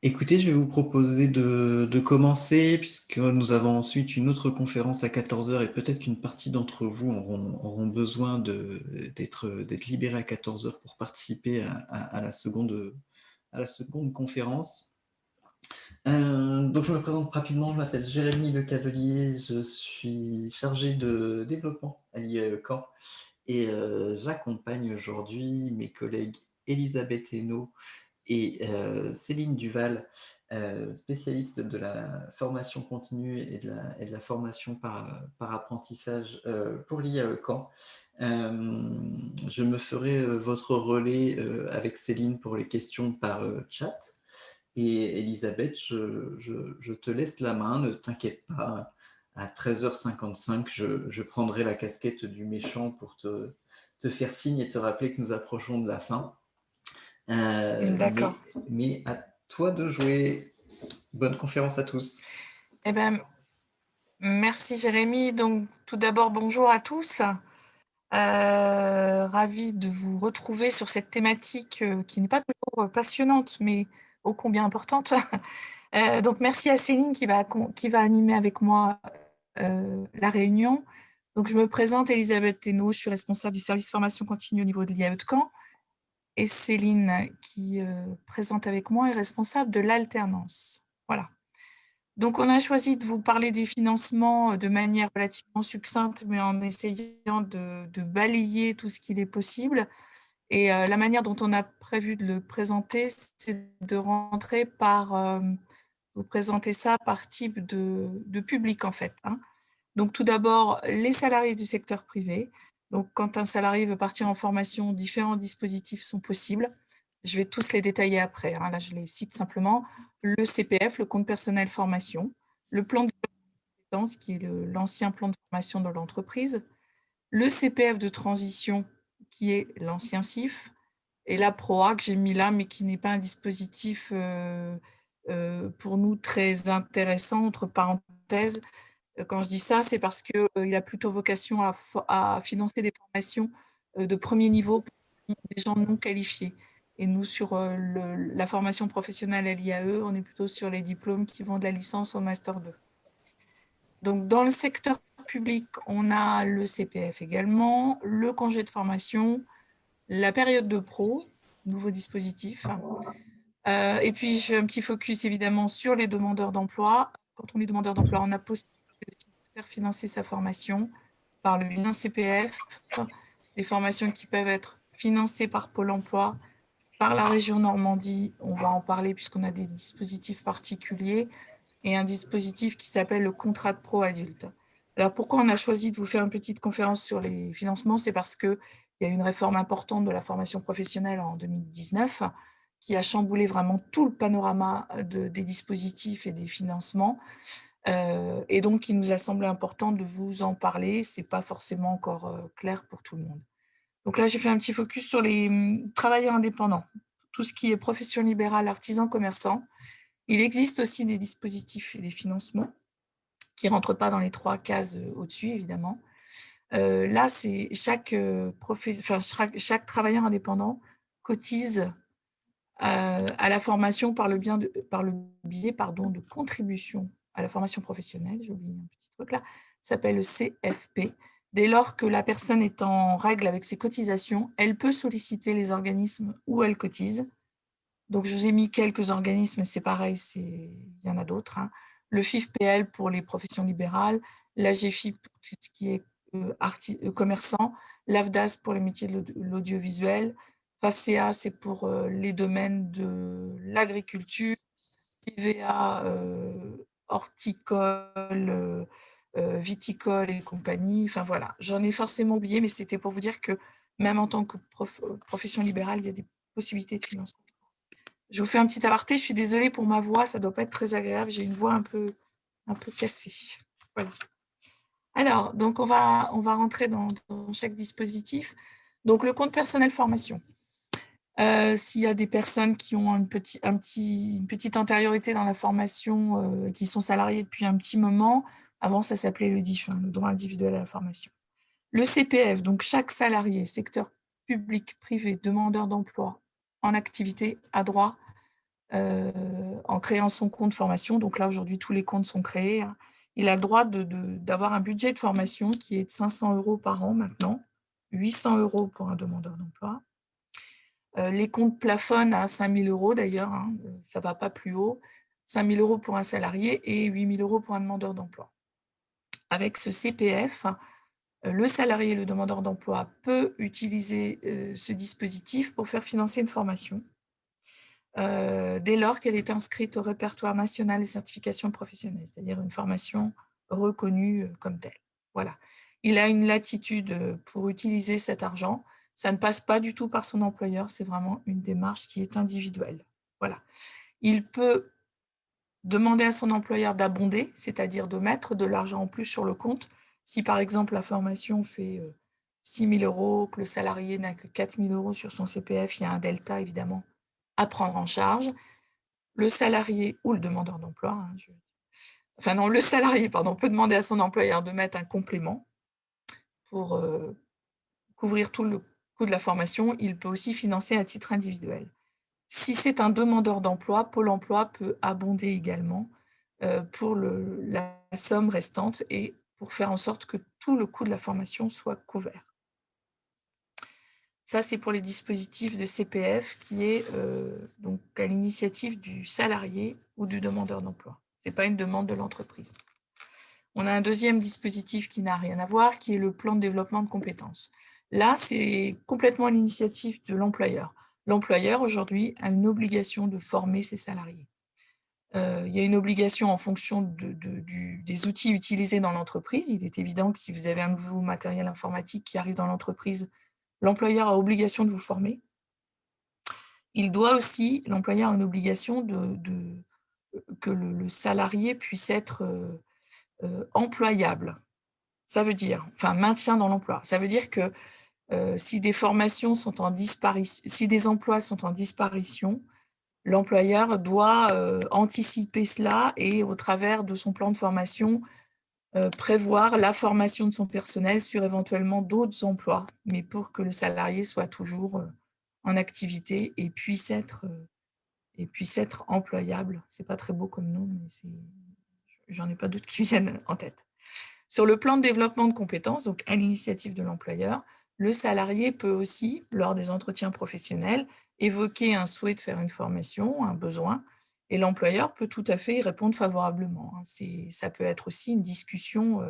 Écoutez, je vais vous proposer de commencer, puisque nous avons ensuite une autre conférence à 14 heures et peut-être qu'une partie d'entre vous auront besoin d'être libérés à 14 heures pour participer à la seconde conférence. Donc, je me présente rapidement, je m'appelle Jérémy Le Cavelier, je suis chargé de développement à l'IAE Caen et j'accompagne aujourd'hui mes collègues Elisabeth Hainaut et Céline Duval, spécialiste de la formation continue et de la formation par apprentissage pour l'IAE Caen. Je me ferai votre relais avec Céline pour les questions par chat. Et Elisabeth, je te laisse la main, ne t'inquiète pas. À 13h55, je prendrai la casquette du méchant pour te faire signe et te rappeler que nous approchons de la fin. D'accord. Mais à toi de jouer. Bonne conférence à tous. Eh ben, merci Jérémy. Donc, tout d'abord, bonjour à tous. Ravie de vous retrouver sur cette thématique qui n'est pas toujours passionnante, mais ô combien importante. Donc, merci à Céline qui va animer avec moi la réunion. Donc, je me présente, Elisabeth Thénault, je suis responsable du service formation continue au niveau de l'IAE de Caen. Et Céline, qui présente avec moi, est responsable de l'alternance. Voilà. Donc, on a choisi de vous parler des financements de manière relativement succincte, mais en essayant de balayer tout ce qu'il est possible. Et la manière dont on a prévu de le présenter, c'est de rentrer vous présenter ça par type de public, en fait. Hein. Donc, tout d'abord, les salariés du secteur privé. Donc, quand un salarié veut partir en formation, différents dispositifs sont possibles. Je vais tous les détailler après. Hein. Là, je les cite simplement. Le CPF, le compte personnel formation, le plan de compétences, qui est l'ancien plan de formation de l'entreprise, le CPF de transition, qui est l'ancien CIF, et la PROA que j'ai mis là, mais qui n'est pas un dispositif pour nous très intéressant, entre parenthèses. Quand je dis ça, c'est parce qu'il a plutôt vocation à financer des formations de premier niveau pour des gens non qualifiés. Et nous, sur la formation professionnelle à l'IAE, on est plutôt sur les diplômes qui vont de la licence au Master 2. Donc, dans le secteur public, on a le CPF également, le congé de formation, la période de pro, nouveau dispositif. Et puis, je fais un petit focus évidemment sur les demandeurs d'emploi. Quand on est demandeur d'emploi, on a possibilité aussi de faire financer sa formation par le lien CPF, des formations qui peuvent être financées par Pôle emploi, par la région Normandie, on va en parler puisqu'on a des dispositifs particuliers, et un dispositif qui s'appelle le contrat de pro adulte. Alors pourquoi on a choisi de vous faire une petite conférence sur les financements? C'est parce qu'il y a eu une réforme importante de la formation professionnelle en 2019 qui a chamboulé vraiment tout le panorama des dispositifs et des financements. Et donc, il nous a semblé important de vous en parler. Ce n'est pas forcément encore clair pour tout le monde. Donc là, j'ai fait un petit focus sur les travailleurs indépendants, tout ce qui est profession libérale, artisans, commerçants. Il existe aussi des dispositifs et des financements qui ne rentrent pas dans les 3 cases au-dessus, évidemment. Là, c'est chaque travailleur indépendant cotise à la formation par le biais de contribution à la formation professionnelle. J'ai oublié un petit truc là. Ça s'appelle le CFP. Dès lors que la personne est en règle avec ses cotisations, elle peut solliciter les organismes où elle cotise. Donc, je vous ai mis quelques organismes, c'est pareil, il y en a d'autres. Hein. Le FIFPL pour les professions libérales, l'AGFIP pour tout ce qui est commerçant, l'AFDAS pour les métiers de l'audiovisuel, FAFCA, c'est pour les domaines de l'agriculture, IVA, horticole, viticole et compagnie. Enfin voilà, j'en ai forcément oublié, mais c'était pour vous dire que même en tant que profession libérale, il y a des possibilités de financement. Je vous fais un petit aparté, je suis désolée pour ma voix, ça ne doit pas être très agréable, j'ai une voix un peu cassée. Voilà. Alors, donc on va rentrer dans chaque dispositif. Donc le compte personnel formation. S'il y a des personnes qui ont une petite antériorité dans la formation, qui sont salariées depuis un petit moment, avant ça s'appelait le DIF, hein, le droit individuel à la formation. Le CPF, donc chaque salarié, secteur public, privé, demandeur d'emploi, en activité, a droit en créant son compte formation. Donc là, aujourd'hui, tous les comptes sont créés. Il a le droit d'avoir un budget de formation qui est de 500 € par an maintenant, 800 € pour un demandeur d'emploi. Les comptes plafonnent à 5 000 € d'ailleurs, hein, ça ne va pas plus haut. 5 000 € pour un salarié et 8 000 € pour un demandeur d'emploi. Avec ce CPF, le salarié et le demandeur d'emploi peut utiliser ce dispositif pour faire financer une formation dès lors qu'elle est inscrite au répertoire national des certifications professionnelles, c'est-à-dire une formation reconnue comme telle. Voilà. Il a une latitude pour utiliser cet argent. Ça ne passe pas du tout par son employeur, c'est vraiment une démarche qui est individuelle. Voilà. Il peut demander à son employeur d'abonder, c'est-à-dire de mettre de l'argent en plus sur le compte. Si par exemple la formation fait 6 000 €, que le salarié n'a que 4 000 € sur son CPF, il y a un delta évidemment à prendre en charge. Le salarié ou le demandeur d'emploi, hein, enfin non, le salarié, pardon, peut demander à son employeur de mettre un complément pour couvrir tout le coût de la formation. Il peut aussi financer à titre individuel. Si c'est un demandeur d'emploi, Pôle emploi peut abonder également pour la somme restante et pour faire en sorte que tout le coût de la formation soit couvert. Ça, c'est pour les dispositifs de CPF qui est donc à l'initiative du salarié ou du demandeur d'emploi. Ce n'est pas une demande de l'entreprise. On a un deuxième dispositif qui n'a rien à voir, qui est le plan de développement de compétences. Là, c'est complètement à l'initiative de l'employeur. L'employeur, aujourd'hui, a une obligation de former ses salariés. Il y a une obligation en fonction des outils utilisés dans l'entreprise. Il est évident que si vous avez un nouveau matériel informatique qui arrive dans l'entreprise, l'employeur a obligation de vous former. Il doit aussi, l'employeur a une obligation que le salarié puisse être employable. Ça veut dire, enfin, maintien dans l'emploi. Ça veut dire que si des formations sont en disparition, si des emplois sont en disparition, l'employeur doit anticiper cela et au travers de son plan de formation, prévoir la formation de son personnel sur éventuellement d'autres emplois, mais pour que le salarié soit toujours en activité et puisse être employable. C'est pas très beau comme nom, mais j'en ai pas d'autres qui viennent en tête. Sur le plan de développement de compétences, donc à l'initiative de l'employeur, le salarié peut aussi, lors des entretiens professionnels, évoquer un souhait de faire une formation, un besoin, et l'employeur peut tout à fait y répondre favorablement. Ça peut être aussi une discussion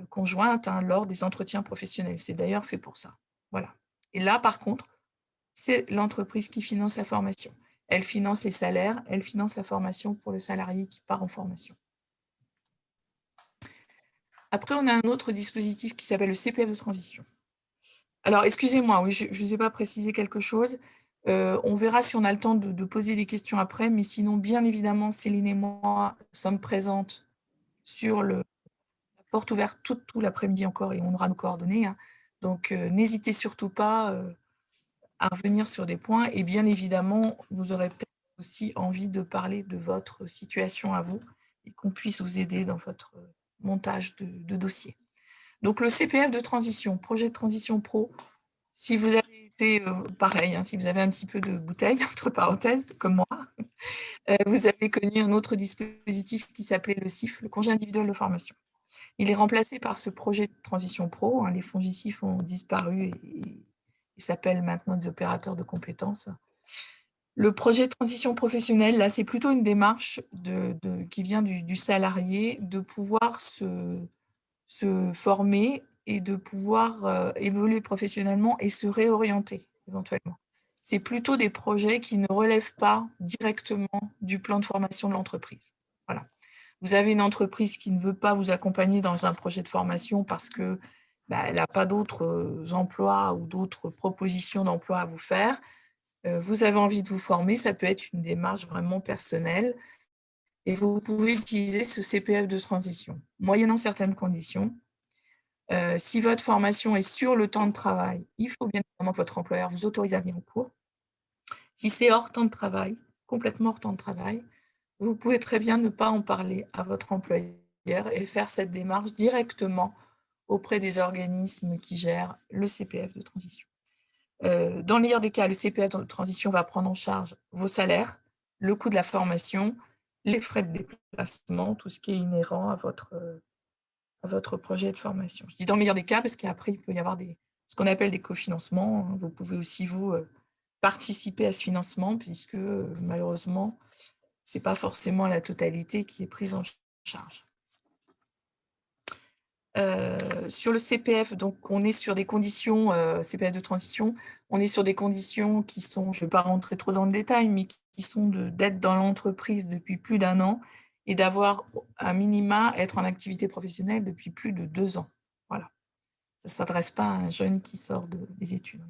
conjointe lors des entretiens professionnels. C'est d'ailleurs fait pour ça. Voilà. Et là, par contre, c'est l'entreprise qui finance la formation. Elle finance les salaires, elle finance la formation pour le salarié qui part en formation. Après, on a un autre dispositif qui s'appelle le CPF de transition. Alors, excusez-moi, oui, je ne vous ai pas précisé quelque chose. On verra si on a le temps de poser des questions après, mais sinon, bien évidemment, Céline et moi sommes présentes sur la porte ouverte tout l'après-midi encore et on aura nos coordonnées. Hein. Donc, n'hésitez surtout pas à revenir sur des points. Et bien évidemment, vous aurez peut-être aussi envie de parler de votre situation à vous et qu'on puisse vous aider dans votre montage de dossier. Donc, le CPF de transition, projet de transition pro, si vous avez été pareil, hein, si vous avez un petit peu de bouteille, entre parenthèses, comme moi, vous avez connu un autre dispositif qui s'appelait le CIF, le congé individuel de formation. Il est remplacé par ce projet de transition pro. Hein, les FONGICIF ont disparu et s'appellent maintenant des opérateurs de compétences. Le projet de transition professionnelle, là, c'est plutôt une démarche qui vient du salarié de pouvoir se former et de pouvoir évoluer professionnellement et se réorienter éventuellement. C'est plutôt des projets qui ne relèvent pas directement du plan de formation de l'entreprise. Voilà. Vous avez une entreprise qui ne veut pas vous accompagner dans un projet de formation parce qu'elle n'a pas d'autres emplois ou d'autres propositions d'emploi à vous faire. Vous avez envie de vous former, ça peut être une démarche vraiment personnelle et vous pouvez utiliser ce CPF de transition, moyennant certaines conditions. Si votre formation est sur le temps de travail, il faut bien évidemment que votre employeur vous autorise à venir en cours. Si c'est hors temps de travail, complètement hors temps de travail, vous pouvez très bien ne pas en parler à votre employeur et faire cette démarche directement auprès des organismes qui gèrent le CPF de transition. Dans le meilleur des cas, le CPF de transition va prendre en charge vos salaires, le coût de la formation, les frais de déplacement, tout ce qui est inhérent à votre projet de formation. Je dis dans le meilleur des cas parce qu'après, il peut y avoir ce qu'on appelle des cofinancements. Vous pouvez aussi, vous, participer à ce financement puisque, malheureusement, ce n'est pas forcément la totalité qui est prise en charge. Sur le CPF, donc on est sur des conditions, CPF de transition, on est sur des conditions qui sont, je ne vais pas rentrer trop dans le détail, mais qui sont d'être dans l'entreprise depuis plus d'1 an et d'avoir à minima être en activité professionnelle depuis plus de 2 ans. Voilà. Ça ne s'adresse pas à un jeune qui sort des études.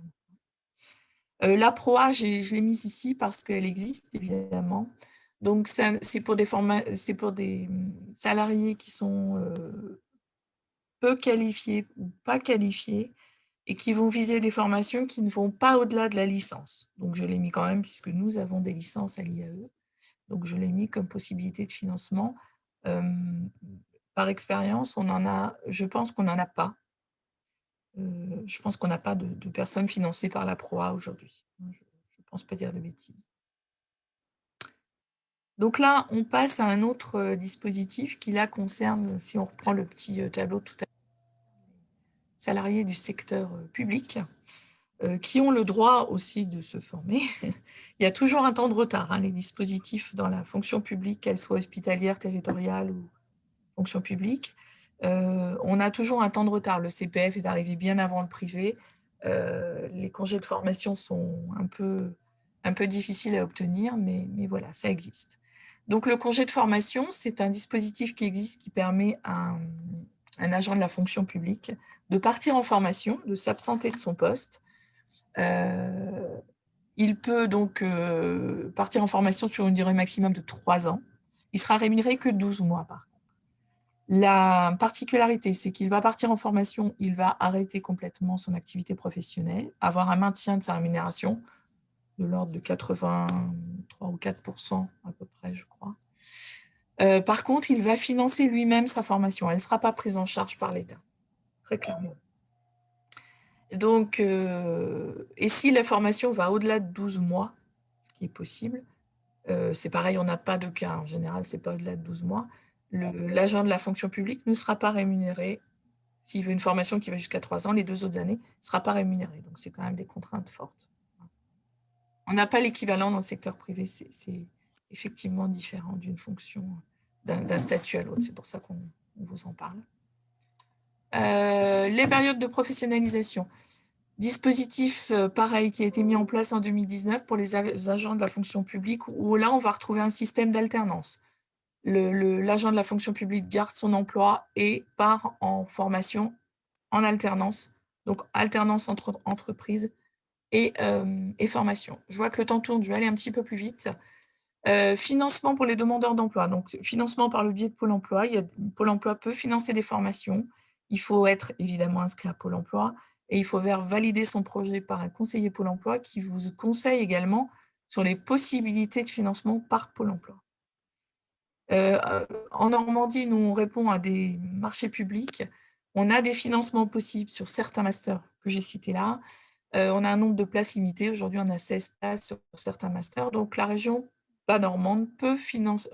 La PROA, je l'ai mise ici parce qu'elle existe, évidemment. Donc, c'est pour des salariés qui sont peu qualifiés ou pas qualifiés et qui vont viser des formations qui ne vont pas au-delà de la licence. Donc, je l'ai mis quand même puisque nous avons des licences à l'IAE. Donc, je l'ai mis comme possibilité de financement. Par expérience, je pense qu'on n'en a pas. Je pense qu'on n'a pas de personnes financées par la PROA aujourd'hui. Je ne pense pas dire de bêtises. Donc là, on passe à un autre dispositif qui là concerne, si on reprend le petit tableau tout à l'heure, salariés du secteur public qui ont le droit aussi de se former. Il y a toujours un temps de retard. Hein, les dispositifs dans la fonction publique, qu'elle soit hospitalière, territoriale ou fonction publique, on a toujours un temps de retard. Le CPF est arrivé bien avant le privé. Les congés de formation sont un peu difficiles à obtenir, mais voilà, ça existe. Donc, le congé de formation, c'est un dispositif qui existe qui permet à un agent de la fonction publique de partir en formation, de s'absenter de son poste. Il peut donc partir en formation sur une durée maximum de 3 ans. Il sera rémunéré que 12 mois, par contre. La particularité, c'est qu'il va partir en formation, il va arrêter complètement son activité professionnelle, avoir un maintien de sa rémunération de l'ordre de 83 ou 4% à peu près, je crois. Par contre, il va financer lui-même sa formation. Elle ne sera pas prise en charge par l'État, très clairement. Donc, et si la formation va au-delà de 12 mois, ce qui est possible, c'est pareil, on n'a pas de cas. En général, ce n'est pas au-delà de 12 mois. L'agent de la fonction publique ne sera pas rémunéré. S'il veut une formation qui va jusqu'à 3 ans, les 2 autres années, ne sera pas rémunéré. Donc, c'est quand même des contraintes fortes. On n'a pas l'équivalent dans le secteur privé. C'est effectivement différent d'une fonction, d'un statut à l'autre. C'est pour ça qu'on vous en parle. Les périodes de professionnalisation. Dispositif pareil qui a été mis en place en 2019 pour les agents de la fonction publique où là, on va retrouver un système d'alternance. L'agent de la fonction publique garde son emploi et part en formation en alternance. Donc, alternance entre entreprises et formation. Je vois que le temps tourne, je vais aller un petit peu plus vite. Financement pour les demandeurs d'emploi. Donc, financement par le biais de Pôle emploi. Pôle emploi peut financer des formations. Il faut être évidemment inscrit à Pôle emploi et il faut valider son projet par un conseiller Pôle emploi qui vous conseille également sur les possibilités de financement par Pôle emploi. En Normandie, nous, on répond à des marchés publics. On a des financements possibles sur certains masters que j'ai cités là. On a un nombre de places limité. Aujourd'hui, on a 16 places sur certains masters. Donc, la région normande peut financer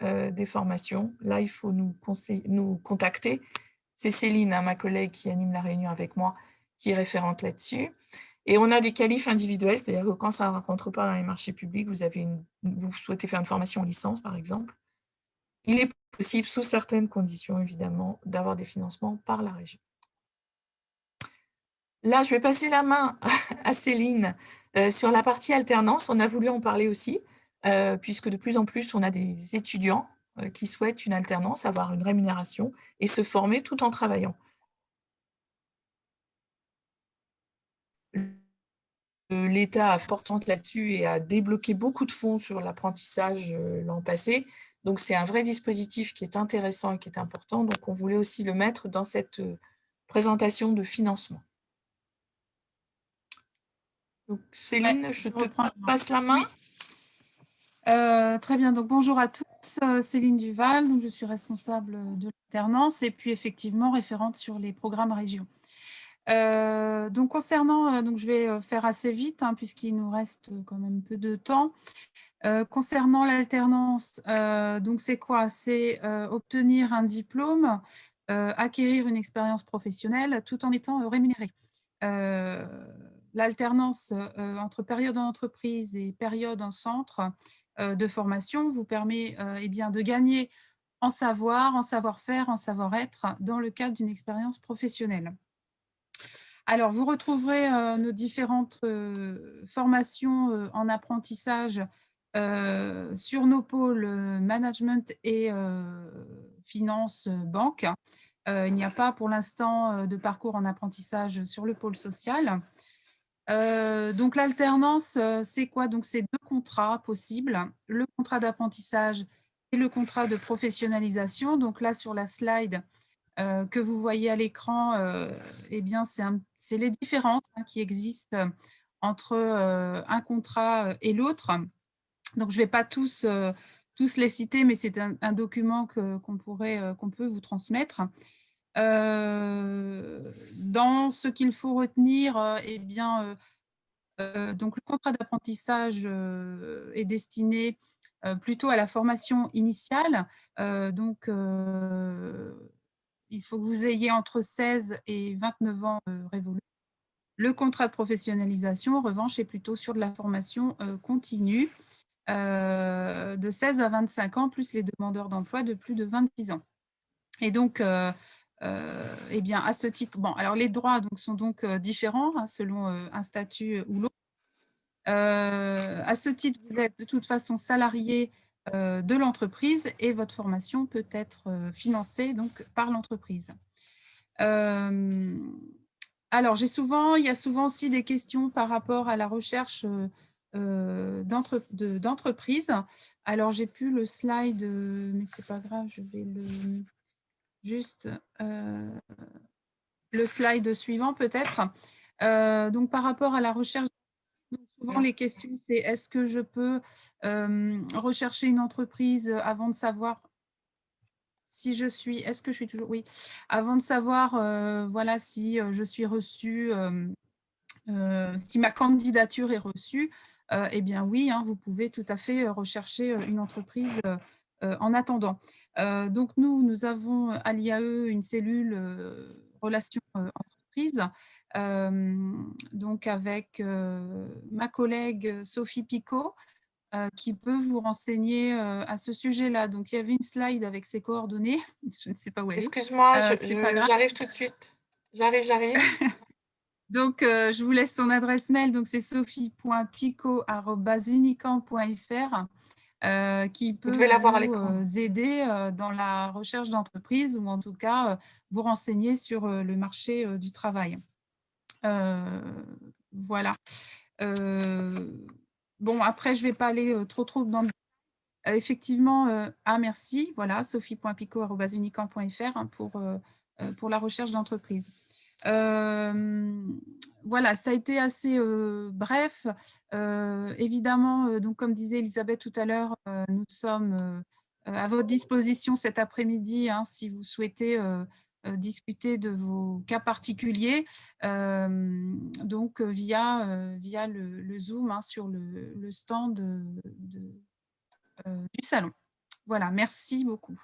des formations. Là, il faut nous contacter. C'est Céline, hein, ma collègue qui anime la réunion avec moi, qui est référente là-dessus. Et on a des qualifs individuels, c'est-à-dire que quand ça ne rentre pas dans les marchés publics, vous souhaitez faire une formation en licence, par exemple, il est possible, sous certaines conditions, évidemment, d'avoir des financements par la région. Là, je vais passer la main à Céline sur la partie alternance. On a voulu en parler aussi, puisque de plus en plus, on a des étudiants qui souhaitent une alternance, avoir une rémunération et se former tout en travaillant. L'État a fortement là-dessus et a débloqué beaucoup de fonds sur l'apprentissage l'an passé. Donc, c'est un vrai dispositif qui est intéressant et qui est important. Donc, on voulait aussi le mettre dans cette présentation de financement. Donc, Céline, je te passe la main. Oui. Très bien. Donc, bonjour à tous. Céline Duval, donc je suis responsable de l'alternance et puis effectivement référente sur les programmes région. Donc, concernant, donc je vais faire assez vite, hein, puisqu'il nous reste quand même peu de temps. Concernant l'alternance, donc c'est quoi? C'est obtenir un diplôme, acquérir une expérience professionnelle tout en étant rémunéré. L'alternance entre période en entreprise et période en centre de formation vous permet eh bien, de gagner en savoir, en savoir-faire, en savoir-être dans le cadre d'une expérience professionnelle. Alors, vous retrouverez nos différentes formations en apprentissage sur nos pôles management et finance banque. Il n'y a pas pour l'instant de parcours en apprentissage sur le pôle social. Donc, l'alternance, c'est quoi? Donc, c'est 2 contrats possibles, le contrat d'apprentissage et le contrat de professionnalisation. Donc là, sur la slide que vous voyez à l'écran, eh bien, c'est les différences qui existent entre un contrat et l'autre. Donc, je ne vais pas tous les citer, mais c'est un document qu'on peut vous transmettre. Dans ce qu'il faut retenir, eh bien, donc le contrat d'apprentissage est destiné plutôt à la formation initiale. Donc, il faut que vous ayez entre 16 et 29 ans révolus. Le contrat de professionnalisation, en revanche, est plutôt sur de la formation continue de 16 à 25 ans, plus les demandeurs d'emploi de plus de 26 ans. Et donc, eh bien, à ce titre, bon, alors les droits sont donc différents hein, selon un statut ou l'autre. À ce titre, vous êtes de toute façon salarié de l'entreprise et votre formation peut être financée donc, par l'entreprise. Alors, il y a souvent aussi des questions par rapport à la recherche d'entreprise. Alors, j'ai plus le slide, mais c'est pas grave, je vais juste le slide suivant peut-être. Donc, par rapport à la recherche, souvent les questions, c'est est-ce que je peux rechercher une entreprise avant de savoir si je suis, est-ce que je suis toujours, oui, avant de savoir, voilà, si je suis reçue, si ma candidature est reçue, eh bien oui, hein, vous pouvez tout à fait rechercher une entreprise en attendant. Donc nous avons à l'IAE une cellule relations entreprises, donc avec ma collègue Sophie Picot, qui peut vous renseigner à ce sujet-là. Donc, il y avait une slide avec ses coordonnées. Je ne sais pas où elle est. Excuse-moi, c'est pas grave. j'arrive tout de suite. J'arrive. Donc, je vous laisse son adresse mail. Donc, c'est sophie.pico@unicamp.fr qui peut vous aider dans la recherche d'entreprise ou en tout cas vous renseigner sur le marché du travail. Voilà. Bon, après, je ne vais pas aller trop dans le effectivement, merci, voilà, sophie.pico@unicamp.fr hein, pour la recherche d'entreprise. Voilà, ça a été assez bref. Évidemment, donc, comme disait Elisabeth tout à l'heure, nous sommes à votre disposition cet après-midi hein, si vous souhaitez discuter de vos cas particuliers, donc via le Zoom hein, sur le stand du salon. Voilà, merci beaucoup.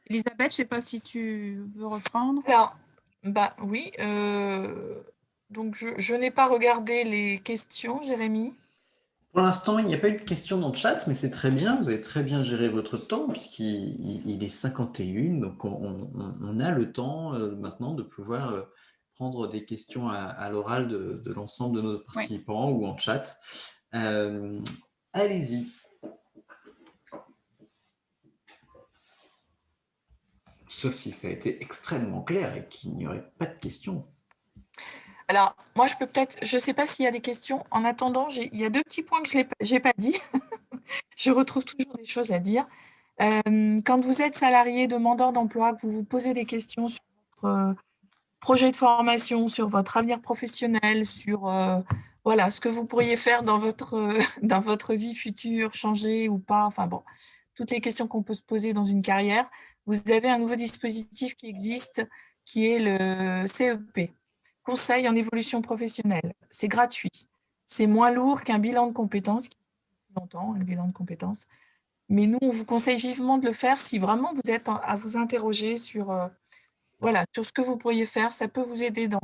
Elisabeth, je ne sais pas si tu veux reprendre. Alors, bah oui. Donc, je n'ai pas regardé les questions, Jérémy. Pour l'instant, il n'y a pas eu de questions dans le chat, mais c'est très bien. Vous avez très bien géré votre temps puisqu'il est 51. Donc, on a le temps maintenant de pouvoir prendre des questions à l'oral de l'ensemble de nos participants ou en chat. Allez-y. Sauf si ça a été extrêmement clair et qu'il n'y aurait pas de questions. Alors, moi, je peux peut-être, je ne sais pas s'il y a des questions. En attendant, il y a 2 petits points que je n'ai pas dit. Je retrouve toujours des choses à dire. Quand vous êtes salarié, demandeur d'emploi, que vous vous posez des questions sur votre projet de formation, sur votre avenir professionnel, sur voilà, ce que vous pourriez faire dans votre vie future, changer ou pas, enfin bon, toutes les questions qu'on peut se poser dans une carrière, vous avez un nouveau dispositif qui existe, qui est le CEP, Conseil en évolution professionnelle. C'est gratuit. C'est moins lourd qu'un bilan de compétences, qui prend longtemps, un bilan de compétences. Mais nous, on vous conseille vivement de le faire si vraiment vous êtes à vous interroger sur, voilà, sur ce que vous pourriez faire. Ça peut vous aider dans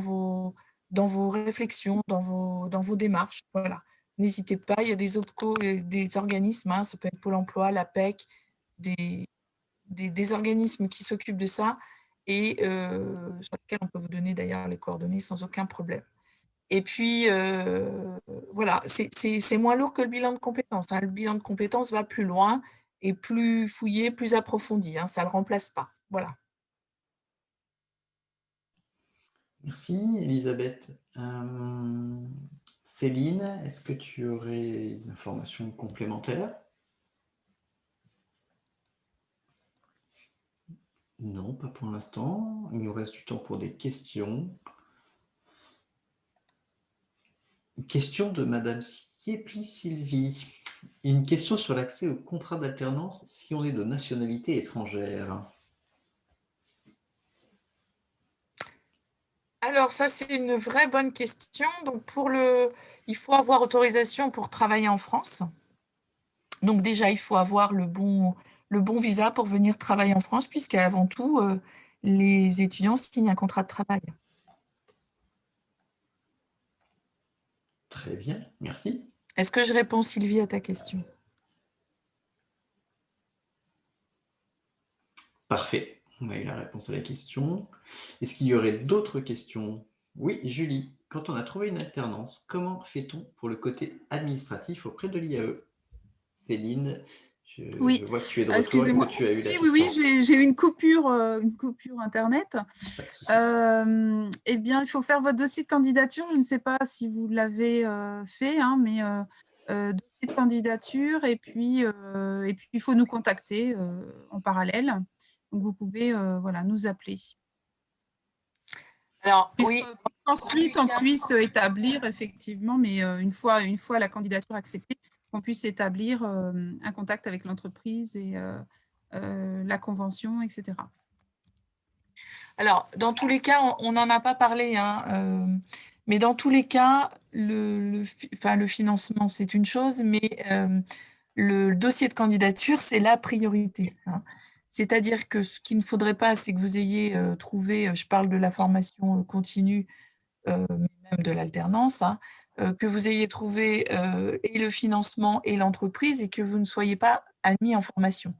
vos réflexions, dans vos démarches. Voilà. N'hésitez pas, il y a des OPCO, des organismes, hein, ça peut être Pôle emploi, l'APEC, des organismes qui s'occupent de ça et sur lesquels on peut vous donner d'ailleurs les coordonnées sans aucun problème. Et puis, voilà, c'est moins lourd que le bilan de compétences, hein. Le bilan de compétences va plus loin et plus fouillé, plus approfondi, hein, ça ne le remplace pas. Voilà. Merci, Elisabeth. Céline, est-ce que tu aurais une information complémentaire? Non, pas pour l'instant. Il nous reste du temps pour des questions. Une question de Madame Siepli Sylvie. Une question sur l'accès au contrat d'alternance si on est de nationalité étrangère. Alors ça, c'est une vraie bonne question. Donc il faut avoir autorisation pour travailler en France. Donc déjà, il faut avoir le bon visa pour venir travailler en France, puisqu'avant tout, les étudiants signent un contrat de travail. Très bien, merci. Est-ce que je réponds, Sylvie, à ta question? Parfait. On a eu la réponse à la question. Est-ce qu'il y aurait d'autres questions? Oui, Julie. Quand on a trouvé une alternance, comment fait-on pour le côté administratif auprès de l'IAE? Céline, je Oui, vois que tu es de retour. Est-ce que excusez-moi. tu as eu la Oui, question? j'ai eu une coupure Internet. Pas de souci. Eh bien, il faut faire votre dossier de candidature. Je ne sais pas si vous l'avez fait, hein, mais dossier de candidature et puis il faut nous contacter en parallèle. Donc, vous pouvez voilà, nous appeler. Alors, oui. Ensuite, on puisse établir effectivement, mais une fois la candidature acceptée, qu'on puisse établir un contact avec l'entreprise et la convention, etc. Alors, dans tous les cas, on n'en a pas parlé, hein, mais dans tous les cas, le financement, c'est une chose, mais le dossier de candidature, c'est la priorité, hein. C'est-à-dire que ce qu'il ne faudrait pas, c'est que vous ayez trouvé, je parle de la formation continue, même de l'alternance, hein, que vous ayez trouvé et le financement et l'entreprise et que vous ne soyez pas admis en formation.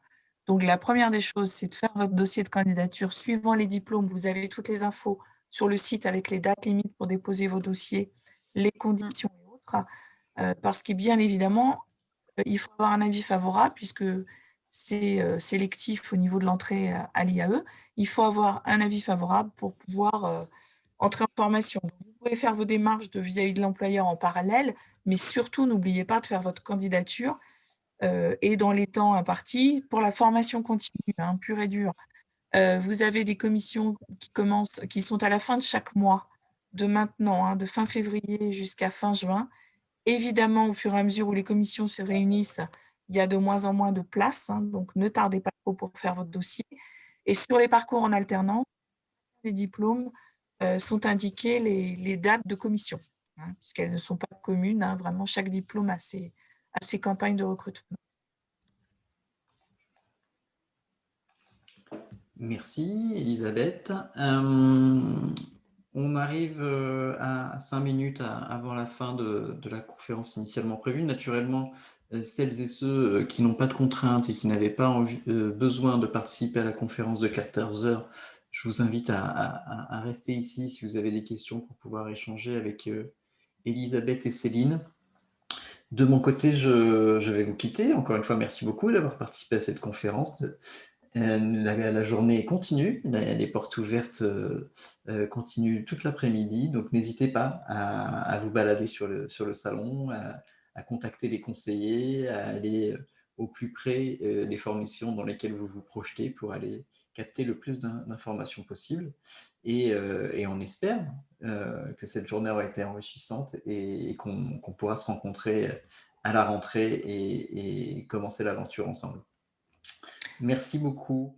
Donc, la première des choses, c'est de faire votre dossier de candidature suivant les diplômes. Vous avez toutes les infos sur le site avec les dates limites pour déposer vos dossiers, les conditions et autres, parce que bien évidemment, il faut avoir un avis favorable puisque c'est sélectif au niveau de l'entrée à l'IAE. Il faut avoir un avis favorable pour pouvoir entrer en formation. Donc, vous pouvez faire vos démarches vis-à-vis de l'employeur en parallèle, mais surtout, n'oubliez pas de faire votre candidature et dans les temps impartis pour la formation continue, hein, pure et dure. Vous avez des commissions qui sont à la fin de chaque mois, de maintenant, hein, de fin février jusqu'à fin juin. Évidemment, au fur et à mesure où les commissions se réunissent, il y a de moins en moins de places, hein, donc ne tardez pas trop pour faire votre dossier. Et sur les parcours en alternance, les diplômes sont indiquées les dates de commission, hein, puisqu'elles ne sont pas communes, hein, vraiment chaque diplôme a ses campagnes de recrutement. Merci, Elisabeth. On arrive à 5 minutes avant la fin de la conférence initialement prévue. Naturellement, celles et ceux qui n'ont pas de contraintes et qui n'avaient pas besoin de participer à la conférence de 14 heures, je vous invite à rester ici si vous avez des questions pour pouvoir échanger avec Elisabeth et Céline. De mon côté, je vais vous quitter. Encore une fois, merci beaucoup d'avoir participé à cette conférence. La journée continue, les portes ouvertes continuent toute l'après-midi, donc n'hésitez pas à vous balader sur le salon, à contacter les conseillers, à aller au plus près des formations dans lesquelles vous vous projetez pour aller capter le plus d'informations possible. Et on espère que cette journée aura été enrichissante et qu'on pourra se rencontrer à la rentrée et commencer l'aventure ensemble. Merci beaucoup.